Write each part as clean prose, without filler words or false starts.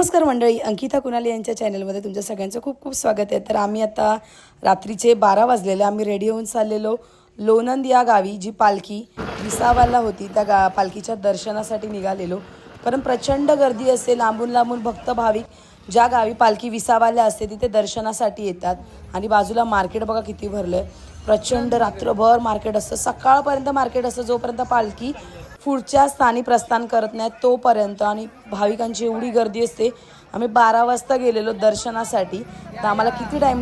नमस्कार मंडळी, अंकिता कुणाल यांच्या चॅनलमध्ये तुमच्या सगळ्यांचं खूप खूप स्वागत आहे। तर आम्ही आता रात्रीचे 12 वाजलेले आम्ही रेडी होऊन चाललेलो लोणंद या गावी, जी पालखी विसावाला होती त्या पालखीच्या दर्शनासाठी निघालेलो। कारण प्रचंड गर्दी असते, लांबून लांबून भक्त भाविक ज्या गावी पालखी विसावाला असते तिथे दर्शनासाठी येतात। आणि बाजूला मार्केट बघा किती भरलं, प्रचंड रात्रभर मार्केट असतं, सकाळपर्यंत मार्केट असतं जोपर्यंत पालखी पुढच्या स्थानी प्रस्थान करत नाही तोपर्यंत। आणि भाविकांची एवढी गर्दी असते। आम्ही 12 वाजता गेलेलो दर्शनासाठी, तर आम्हाला किती टाईम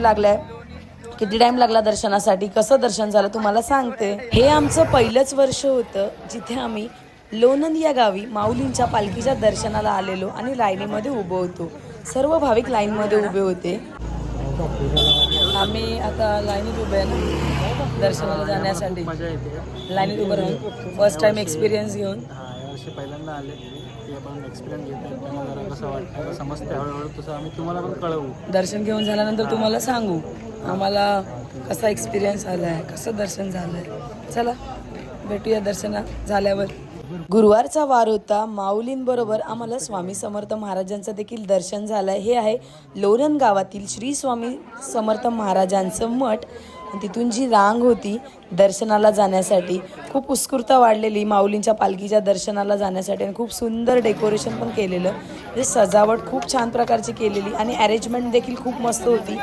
लागला दर्शनासाठी, कसं दर्शन झालं तुम्हाला सांगते। हे आमचं पहिलंच वर्ष होतं जिथे आम्ही लोणंद या गावी माऊलींच्या पालखीच्या दर्शनाला आलेलो आणि लाईनीमध्ये उभं होतो। सर्व भाविक लाईनमध्ये उभे होते। आम्ही आता लाईनीत उभे आहे दर्शनाला जाण्यासाठी। लाईनीत उभं राहून फर्स्ट टाइम एक्सपिरियन्स घेऊन यावर्षी पहिल्यांदा आले ते आपण एक्सपिरियन्स घेतो, त्यांना जरा कसं वाटतं समजते हळूहळू, तसं आम्ही तुम्हाला पण कळवू। दर्शन घेऊन झाल्यानंतर तुम्हाला सांगू आम्हाला कसा एक्सपिरियन्स आला आहे, कसं दर्शन झालं आहे। चला भेटूया दर्शन झाल्यावर। गुरुवारचा वार होता, माऊलींबरोबर आम्हाला स्वामी समर्थ महाराजांचं देखील दर्शन झालं आहे। हे आहे लोणंद गावातील श्री स्वामी समर्थ महाराजांचं मठ। तिथून जी रांग होती दर्शनाला जाण्यासाठी, खूप उत्स्फूर्तता वाढलेली माऊलींच्या पालखीच्या दर्शनाला जाण्यासाठी। आणि खूप सुंदर डेकोरेशन पण केलेलं, म्हणजे सजावट खूप छान प्रकारची केलेली आणि अरेंजमेंट देखील खूप मस्त होती।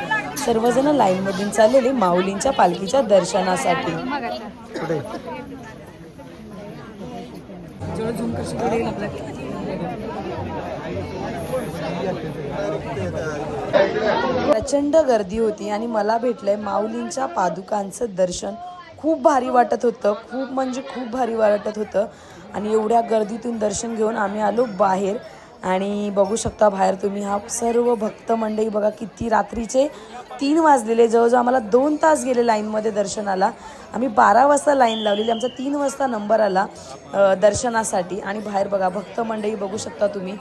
सर्वजण लाईनमधून चाललेले माऊलींच्या पालखीच्या दर्शनासाठी। प्रचंड गर्दी होती आणि मला भेटलंय माऊलींच्या पादुकांचं दर्शन। खूप भारी वाटत होतं, खूप म्हणजे खूप भारी वाटत होतं। आणि एवढ्या गर्दीतून दर्शन घेऊन आम्ही आलो बाहेर। आणि बघू शकता बाहेर तुम्ही हा सर्व भक्त मंडळी बघा, किती रात्रीचे 3 वाजलेले, जवळजवळ आम्हाला 2 तास गेले लाईनमध्ये दर्शनाला। आम्ही 12 वाजता लाईन लावलेली, आमचा 3 वाजता नंबर आला दर्शनासाठी। आणि बाहेर बघा भक्त मंडळी बघू शकता तुम्ही,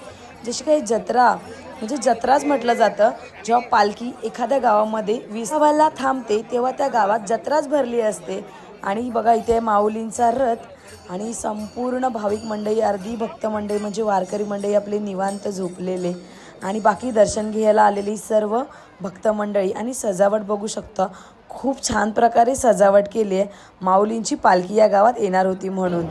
जशी काही जत्रा, म्हणजे जत्राच म्हटलं जातं जेव्हा पालखी एखाद्या गावामध्ये विसावाला थांबते तेव्हा त्या गावात जत्राच भरली असते। आणि बघा इथे माऊलींचा रथ आणि संपूर्ण भाविक मंडळी, अर्धी भक्त मंडळी म्हणजे वारकरी मंडळी आपले निवांत झोपलेले, आणि बाकी दर्शन घ्यायला आलेली सर्व भक्त मंडळी। आणि सजावट बघू शकता, खूप छान प्रकारे सजावट केली आहे, माऊलींची पालखी या गावात येणार होती म्हणून।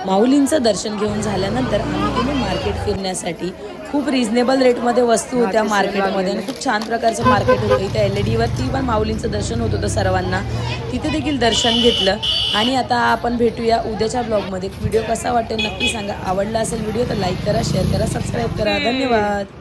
माऊलींचं दर्शन घेऊन झाल्यानंतर आम्ही गेलो मार्केट फिरण्यासाठी। खूप रिजनेबल रेटमध्ये वस्तू होत्या मार्केटमध्ये आणि खूप छान प्रकारचं मार्केट होतं। इथे LED पण माऊलींचं दर्शन होत होतं सर्वांना, तिथे देखील दर्शन घेतलं। आणि आता आपण भेटूया उद्याच्या ब्लॉगमध्ये। व्हिडिओ कसा वाटेल नक्की सांगा, आवडला असेल व्हिडिओ तर लाईक करा, शेअर करा, सबस्क्राईब करा। धन्यवाद।